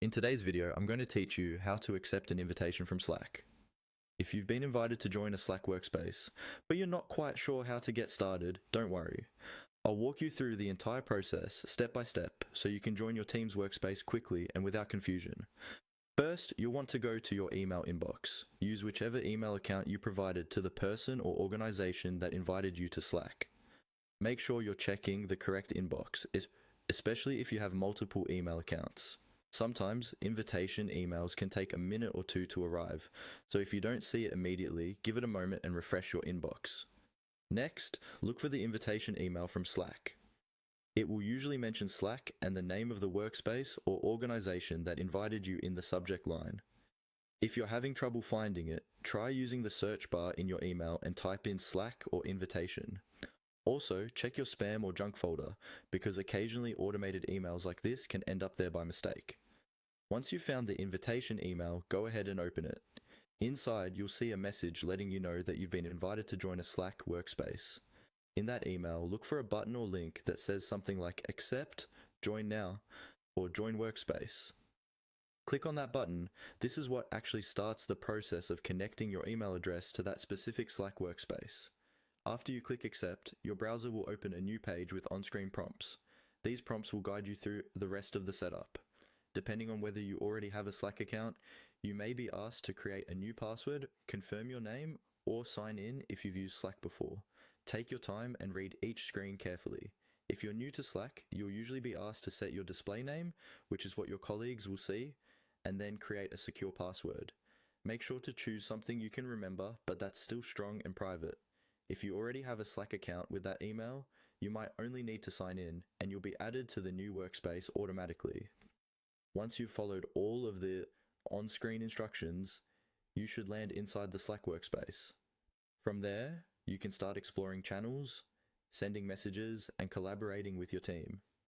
In today's video, I'm going to teach you how to accept an invitation from Slack. If you've been invited to join a Slack workspace, but you're not quite sure how to get started, don't worry. I'll walk you through the entire process, step by step, so you can join your team's workspace quickly and without confusion. First, you'll want to go to your email inbox. Use whichever email account you provided to the person or organization that invited you to Slack. Make sure you're checking the correct inbox, especially if you have multiple email accounts. Sometimes invitation emails can take a minute or two to arrive, so if you don't see it immediately, give it a moment and refresh your inbox. Next, look for the invitation email from Slack. It will usually mention Slack and the name of the workspace or organization that invited you in the subject line. If you're having trouble finding it, try using the search bar in your email and type in Slack or invitation. Also, check your spam or junk folder, because occasionally automated emails like this can end up there by mistake. Once you've found the invitation email, go ahead and open it. Inside, you'll see a message letting you know that you've been invited to join a Slack workspace. In that email, look for a button or link that says something like Accept, Join Now, or Join Workspace. Click on that button. This is what actually starts the process of connecting your email address to that specific Slack workspace. After you click Accept, your browser will open a new page with on-screen prompts. These prompts will guide you through the rest of the setup. Depending on whether you already have a Slack account, you may be asked to create a new password, confirm your name, or sign in if you've used Slack before. Take your time and read each screen carefully. If you're new to Slack, you'll usually be asked to set your display name, which is what your colleagues will see, and then create a secure password. Make sure to choose something you can remember, but that's still strong and private. If you already have a Slack account with that email, you might only need to sign in, and you'll be added to the new workspace automatically. Once you've followed all of the on-screen instructions, you should land inside the Slack workspace. From there, you can start exploring channels, sending messages, and collaborating with your team.